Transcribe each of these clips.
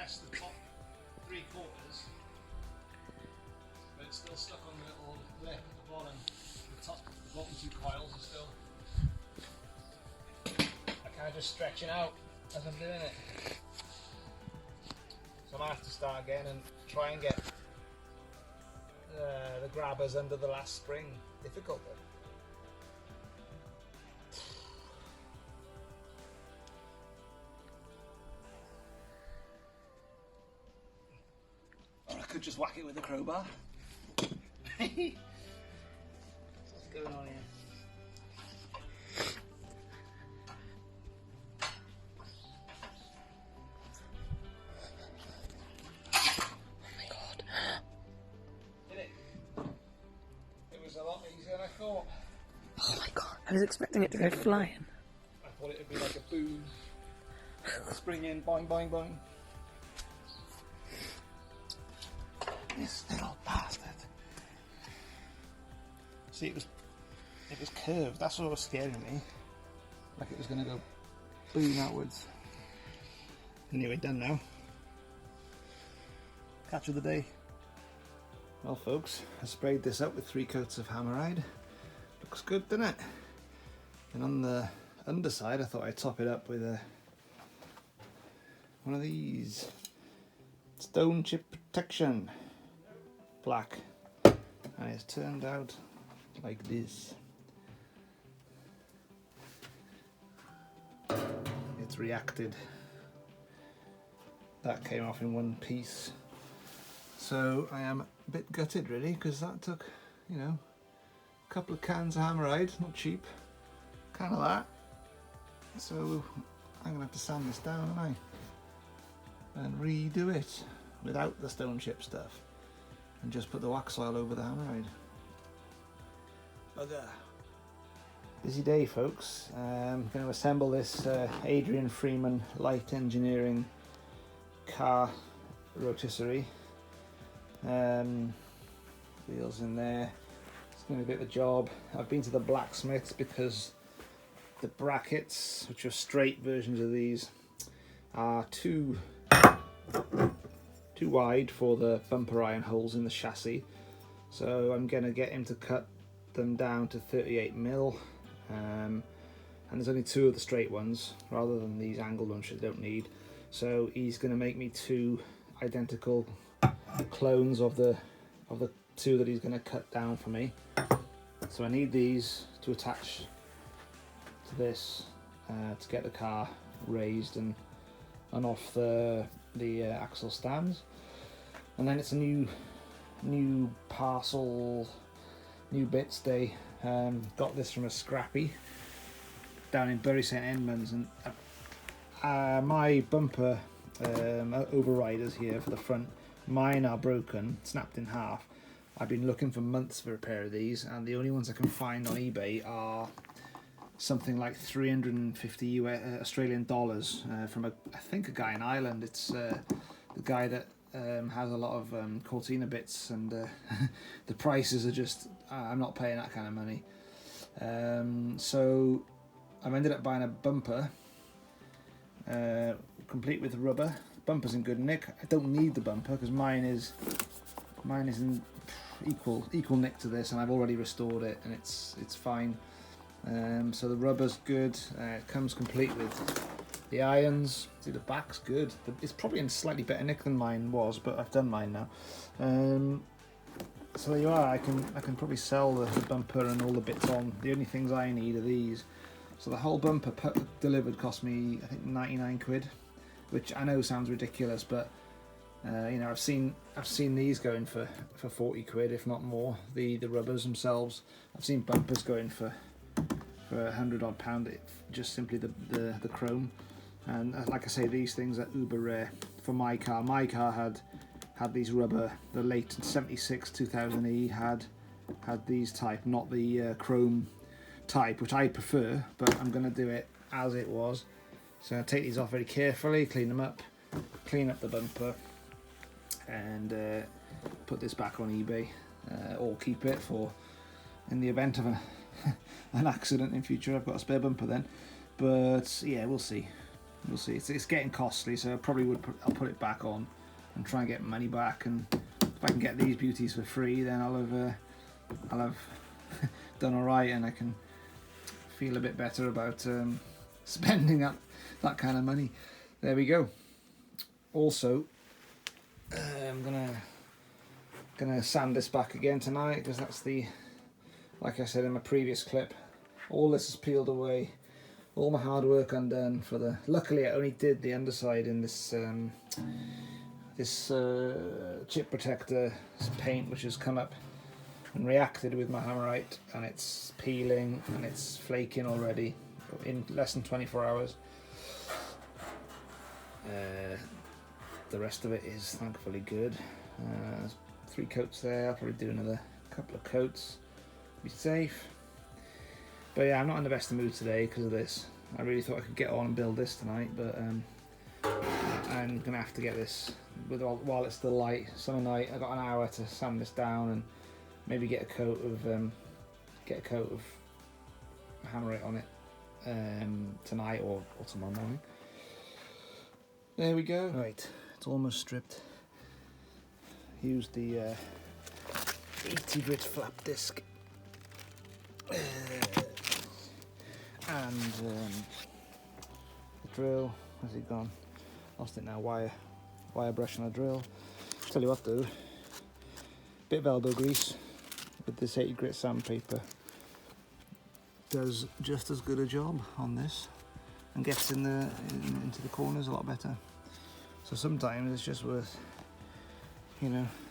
press the top 3/4, but it's still stuck on the little lip at the bottom. The bottom 2 coils are still. I kind of just stretching out as I'm doing it. So I might have to start again and try and get the grabbers under the last spring. Difficult though. Or I could just whack it with a crowbar. What's going on here? Oh my god, I was expecting it to go flying. I thought it would be like a boom. Spring in, boing, boing, boing. This little bastard. See, it was curved. That's what was scaring me. Like it was going to go boom outwards. Anyway, done now. Catch of the day. Well folks, I sprayed this up with 3 coats of Hammeride. Looks good, doesn't it? And on the underside I thought I'd top it up with one of these. Stone Chip Protection. Black. And it's turned out like this. It's reacted. That came off in one piece. So I am a bit gutted really, because that took, you know, a couple of cans of Hammeride, not cheap, can of that. So I'm gonna have to sand this down, aren't I? And redo it without the stone chip stuff, and just put the wax oil over the Hammeride. Bugger. Busy day, folks. I'm going to assemble this Adrian Freeman Light Engineering car rotisserie. Wheels in there. It's going to be a bit of a job. I've been to the blacksmiths because the brackets, which are straight versions of these, are too wide for the bumper iron holes in the chassis. So I'm going to get him to cut them down to 38mm. And there's only 2 of the straight ones rather than these angled ones which I don't need. So he's going to make me 2 identical clones of the 2 that he's going to cut down for me. So I need these to attach to this to get the car raised and off the axle stands. And then it's a new parcel, new bits day. Got this from a scrappy down in Bury St Edmunds, and my bumper overriders here for the front, mine are broken, snapped in half. I've been looking for months for a pair of these, and the only ones I can find on eBay are something like 350 Australian dollars from I think a guy in Ireland. It's the guy that has a lot of Cortina bits, and the prices are just, I'm not paying that kind of money. So I've ended up buying a bumper complete with rubber. The bumper's in good nick. I don't need the bumper because mine is in equal nick to this, and I've already restored it and it's fine. So the rubber's good. It comes complete with the irons. See, the back's good. It's probably in slightly better nick than mine was, but I've done mine now. So there you are. I can probably sell the bumper and all the bits on. The only things I need are these. So the whole bumper delivered cost me, I think, 99 quid, which I know sounds ridiculous, but you know, I've seen these going for 40 quid, if not more. The rubbers themselves. I've seen bumpers going for £100 odd, just simply the chrome. And like I say, these things are uber rare for my car. My car had these rubber, the late 76 2000E had these type, not the chrome type, which I prefer, but I'm going to do it as it was. So I take these off very carefully, clean them up, clean up the bumper, and put this back on eBay, or keep it for in the event of an accident in future. I've got a spare bumper then, but yeah, we'll see. we'll see. It's getting costly, so I probably I'll put it back on and try and get money back. And if I can get these beauties for free, then I'll have done all right, and I can feel a bit better about spending that kind of money. There we go. Also, I'm gonna sand this back again tonight, because that's like I said in my previous clip, all this is peeled away, all my hard work undone for the. Luckily, I only did the underside in this chip protector paint, which has come up and reacted with my hammerite, and it's peeling and it's flaking already in less than 24 hours. The rest of it is thankfully good. 3 coats there. I'll probably do another couple of coats, be safe. But yeah, I'm not in the best of mood today because of this. I really thought I could get on and build this tonight, but I'm gonna have to get this while it's still light. Summer night, I got an hour to sand this down and maybe get a coat of hammerite on it tonight or tomorrow morning. There we go. Right, it's almost stripped. Use the 80-grit flap disc and the drill. Where's it gone? Lost it now. Wire brush and a drill. Tell you what though, bit of elbow grease with this 80-grit sandpaper does just as good a job on this and gets into the corners a lot better. So sometimes it's just worth,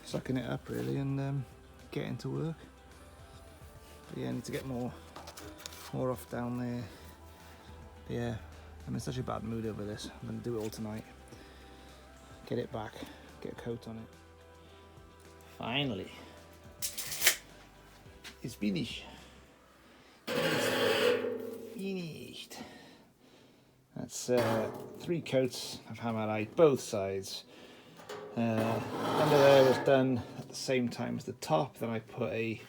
sucking it up really and getting to work. But yeah, I need to get more off down there. But yeah, I'm in such a bad mood over this. I'm going to do it all tonight. Get it back, get a coat on it. Finally, it's finished. Finished. That's 3 coats of hammerite, both sides. Under there was done at the same time as the top. Then I put a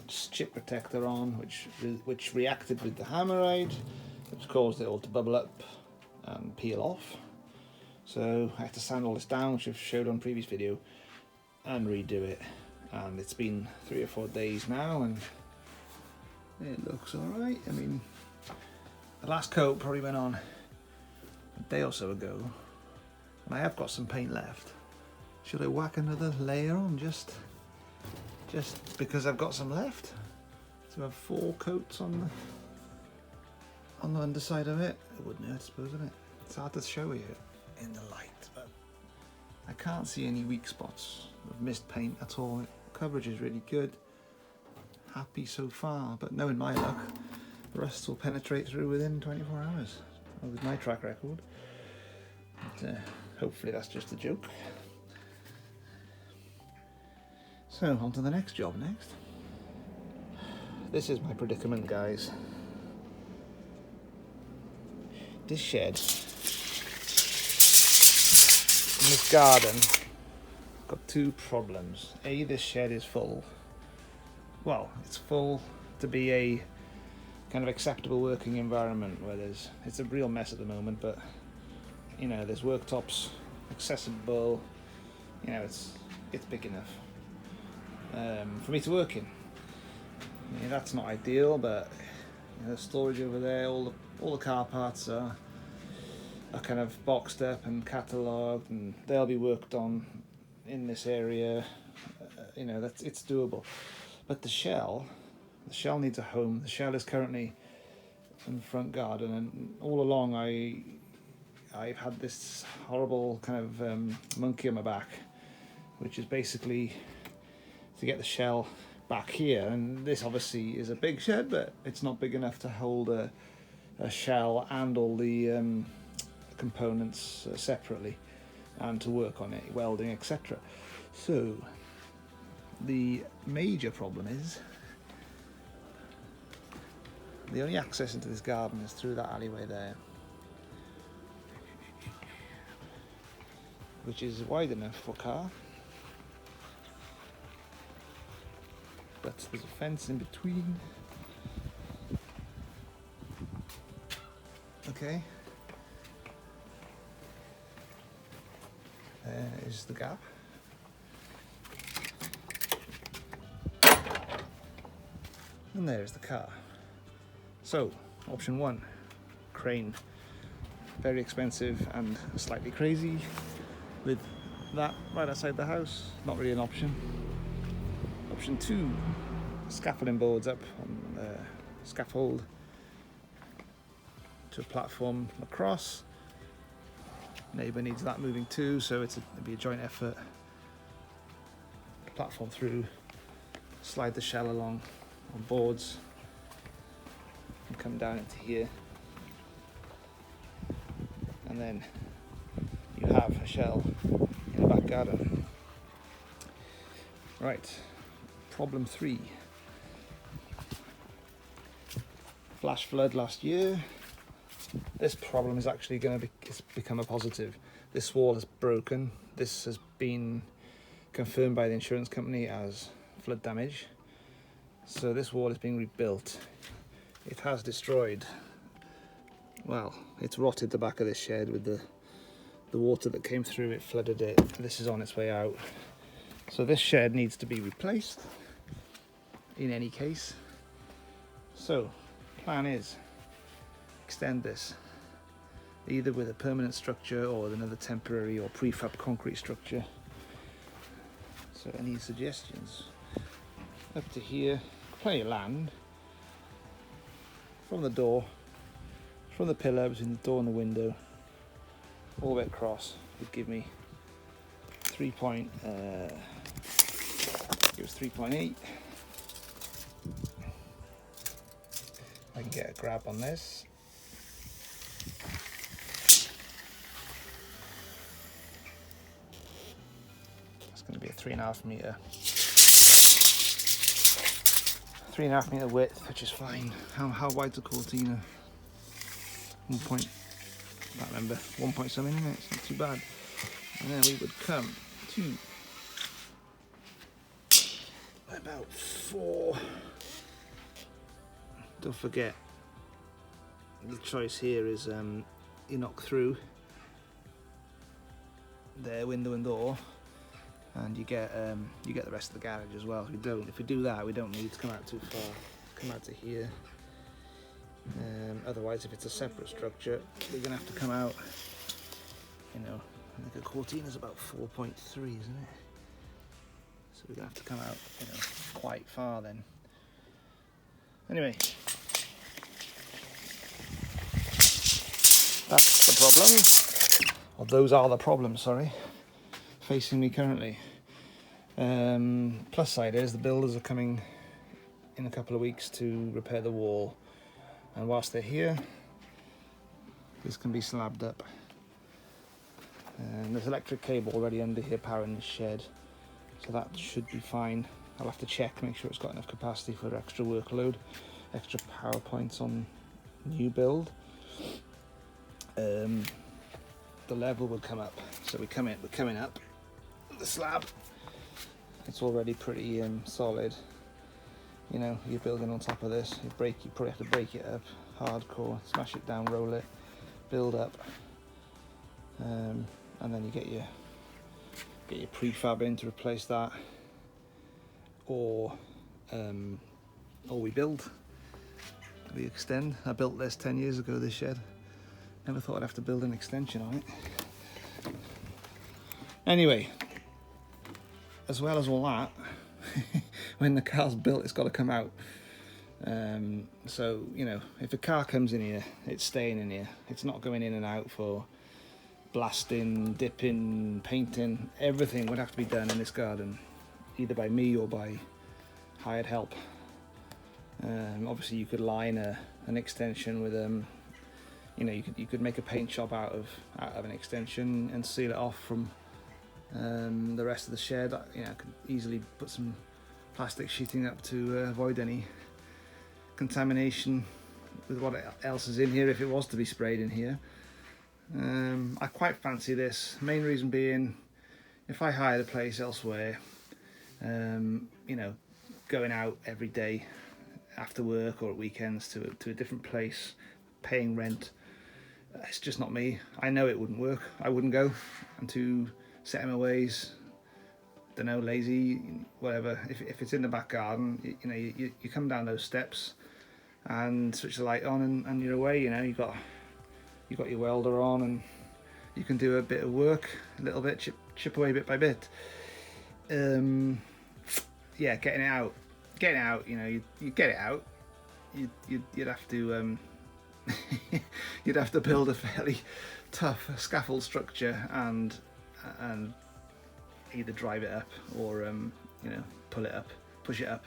chip protector on, which reacted with the hammerite, which caused it all to bubble up and peel off. So I had to sand all this down, which I've showed on previous video, and redo it. And it's been 3 or 4 days now, and it looks alright. I mean, the last coat probably went on a day or so ago, and I have got some paint left. Should I whack another layer on just because I've got some left? So I have 4 coats on the underside of it. It wouldn't hurt, I suppose, wouldn't it? It's hard to show you in the light, but I can't see any weak spots of mist paint at all. Coverage is really good. Happy so far, but knowing my luck, the rest will penetrate through within 24 hours with my track record. But, hopefully that's just a joke. So on to the next job next. This is my predicament, guys. This shed in this garden got 2 problems. A, this shed is full. Well, it's full to be a kind of acceptable working environment where it's a real mess at the moment, but there's worktops accessible, it's big enough for me to work in. That's not ideal, but the storage over there, all the car parts are kind of boxed up and catalogued, and they'll be worked on in this area. It's doable. But the shell needs a home. The shell is currently in the front garden, and all along I've had this horrible kind of monkey on my back, which is basically to get the shell back here. And this obviously is a big shed, but it's not big enough to hold a shell and all the components separately and to work on it, welding, etc. So the major problem is the only access into this garden is through that alleyway there, which is wide enough for a car, but there's a fence in between, Okay. There is the gap. And there's the car. So, option 1, crane. Very expensive and slightly crazy. With that right outside the house, not really an option. Option 2, scaffolding boards up on the scaffold to a platform across. Neighbour needs that moving too, so it'd be a joint effort. Platform through, slide the shell along on boards, and come down into here, and then you have a shell in the back garden. Right, problem 3. Flash flood last year. This problem is actually going to become a positive. This wall is broken. This has been confirmed by the insurance company as flood damage. So this wall is being rebuilt. It has destroyed, well, it's rotted the back of this shed with the water that came through it, flooded it. This is on its way out. So this shed needs to be replaced in any case. So plan is extend this either with a permanent structure or with another temporary or prefab concrete structure. So any suggestions? Up to here, plenty of land. From the door, from the pillar between the door and the window, all the way across would give me 3.8. I can get a grab on this. It's going to be a 3.5 metre. 3.5 metre width, which is fine. How wide's a Cortina? 1 point, I can't remember, 1 point something, isn't it? It's not too bad. And then we would come to about 4. Don't forget, the choice here is you knock through their window and door, and you get the rest of the garage as well. If we do that, we don't need to come out too far. Come out to here. Otherwise, if it's a separate structure, we're gonna have to come out. You know, I think a Cortina is about 4.3, isn't it? So we're gonna have to come out, you know, quite far then. Anyway, that's the problem. Or those are the problems, sorry, facing me currently. Plus side is the builders are coming in a couple of weeks to repair the wall, and whilst they're here, this can be slabbed up. And there's electric cable already under here powering the shed, so that should be fine. I'll have to check, make sure it's got enough capacity for extra workload, extra power points on new build. The level will come up, so we're coming up. The slab, it's already pretty solid. You know, you're building on top of this. You probably have to break it up, hardcore, smash it down, roll it, build up, and then you get your prefab in to replace that, or we build, we extend. I built this 10 years ago, this shed. Never thought I'd have to build an extension on it. Anyway, as well as all that, when the car's built, it's got to come out. So, you know, if a car comes in here, it's staying in here. It's not going in and out for blasting, dipping, painting. Everything would have to be done in this garden, either by me or by hired help. Obviously, you could line an extension with you know, you could make a paint job out of an extension and seal it off from the rest of the shed. You know, I could easily put some plastic sheeting up to avoid any contamination with what else is in here if it was to be sprayed in here. I quite fancy this. Main reason being, if I hired a place elsewhere, you know, going out every day after work or at weekends to a different place, paying rent, It's just not me. I know it wouldn't work. I wouldn't go. I'm too set in my ways. Don't know, lazy, whatever. If it's in the back garden, you come down those steps and switch the light on, and you're away. You got your welder on, and you can do a bit of work, a little bit, chip away bit by bit. Yeah, getting it out. You get it out. You'd have to you'd have to build a fairly tough scaffold structure and either drive it up or pull it up, push it up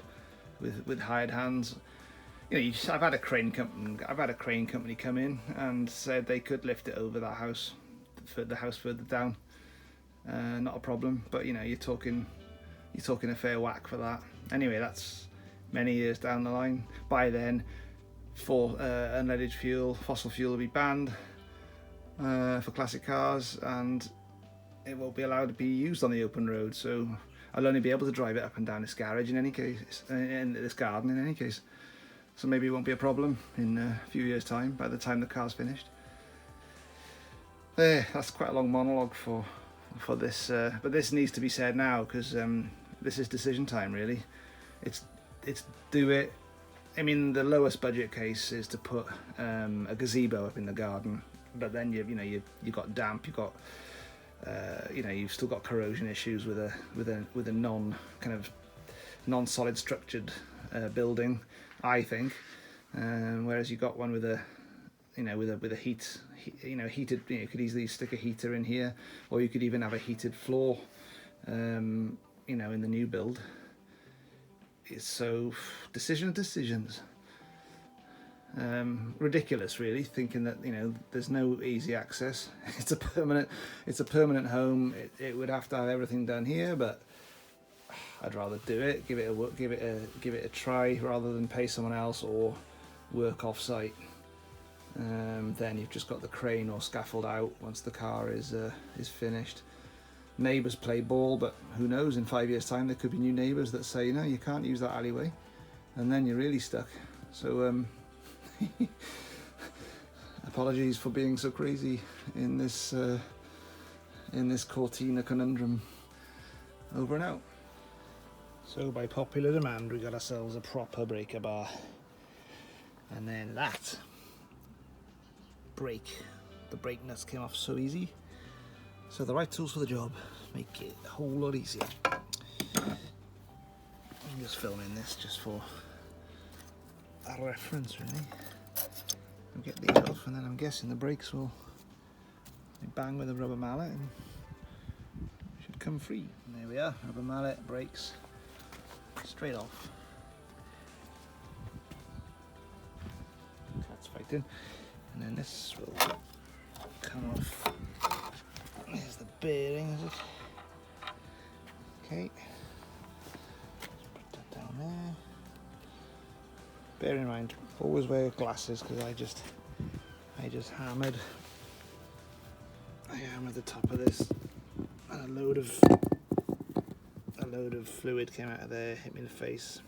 with hired hands. I've had a crane company come in and said they could lift it over that house, for the house further down. Not a problem, but you're talking a fair whack for that. Anyway, that's many years down the line. By then, unleaded fuel, fossil fuel will be banned for classic cars, and it won't be allowed to be used on the open road. So I'll only be able to drive it up and down this garage in any case, in this garden in any case. So maybe it won't be a problem in a few years' time, by the time the car's finished. That's quite a long monologue for this, but this needs to be said now, because this is decision time, really. It's do it. I mean, the lowest budget case is to put a gazebo up in the garden, but then you've got damp, you've still got corrosion issues with a non-solid structured building, I think. Whereas you got one with a heated. You could easily stick a heater in here, or you could even have a heated floor. In the new build. It's so decisions. Ridiculous, really, thinking that there's no easy access. It's a permanent home. It would have to have everything done here, but I'd rather do it, give it a try, rather than pay someone else or work off site. Then you've just got the crane or scaffold out once the car is finished. Neighbours play ball, but who knows, in 5 years' time there could be new neighbours that say, no, you can't use that alleyway, and then you're really stuck. So apologies for being so crazy in this Cortina conundrum. Over and out. So by popular demand, we got ourselves a proper breaker bar, and then that the brake nuts came off so easy. So the right tools for the job make it a whole lot easier. I'm just filming this just for a reference, really. I'll get these off, and then I'm guessing the brakes will bang with a rubber mallet and should come free. And there we are, rubber mallet, brakes, straight off. That's fighting. And then this will come off. There's the bearing, is it? Okay. Let's put that down there. Bear in mind, always wear glasses, because I just hammered the top of this, and a load of fluid came out of there, hit me in the face.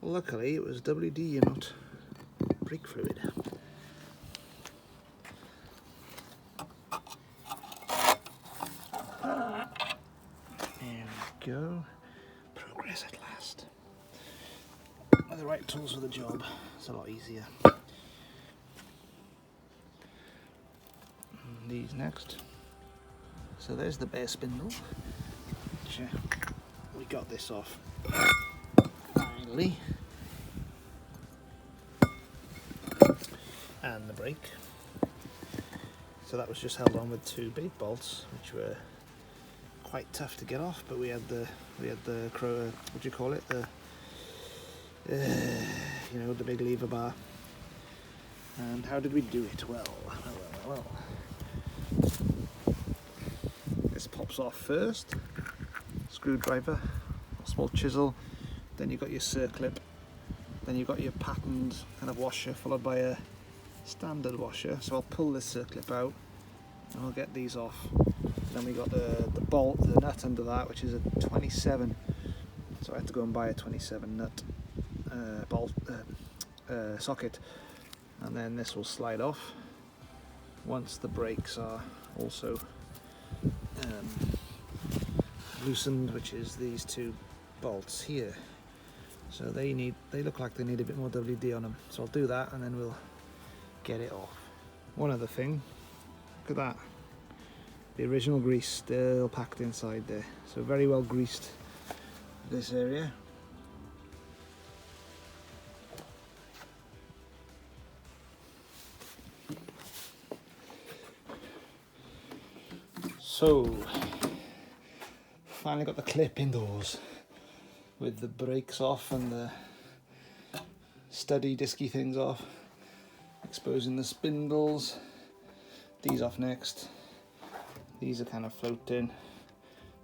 Luckily, it was WD and not brake fluid. Go. Progress at last. With the right tools for the job, it's a lot easier. And these next. So there's the bare spindle, which we got this off finally. And the brake. So that was just held on with 2 big bolts, which were quite tough to get off, but we had the what do you call it, the big lever bar. And how did we do it? Well. This pops off first, screwdriver, a small chisel, then you've got your circlip, then you've got your patterned kind of washer, followed by a standard washer. So I'll pull this circlip out and I'll get these off. Then we got the bolt, the nut under that, which is a 27. So I had to go and buy a 27 nut bolt socket, and then this will slide off. once the brakes are also loosened, which is these two bolts here. So they look like they need a bit more WD on them. So I'll do that and then we'll get it off. One other thing, look at that. The original grease still packed inside there. So very well greased this area. So, finally got the clip indoors with the brakes off and the steady disky things off, exposing the spindles. These off next. These are kind of floating.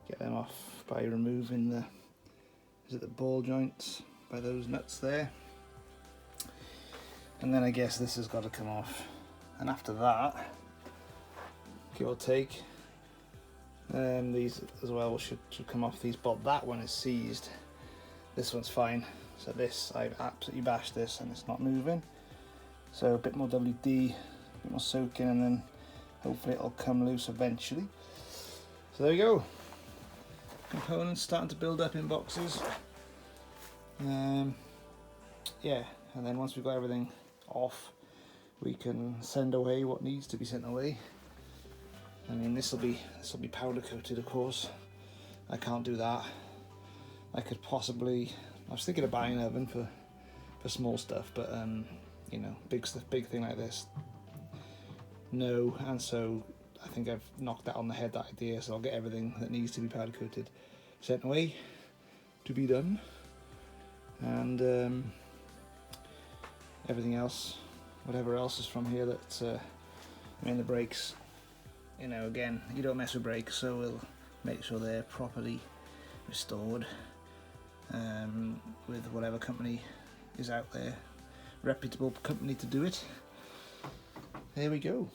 Get them off by removing the ball joints by those nuts there. And then I guess this has got to come off. And after that, give or take, these as well should come off these, but that one is seized. This one's fine. So this, I've absolutely bashed this and it's not moving. So a bit more WD, a bit more soaking, and then hopefully it'll come loose eventually. So there we go. Components starting to build up in boxes. Yeah, and then once we've got everything off, we can send away what needs to be sent away. I mean, this will be powder coated, of course. I can't do that. I could possibly. I was thinking of buying an oven for small stuff, but you know, big stuff, big thing like this, no. And so I think I've knocked that on the head, that idea. So I'll get everything that needs to be powder coated sent away to be done, and everything else, whatever else is from here that I mean, the brakes. You know, again, you don't mess with brakes, so we'll make sure they're properly restored with whatever company is out there, reputable company to do it. There we go.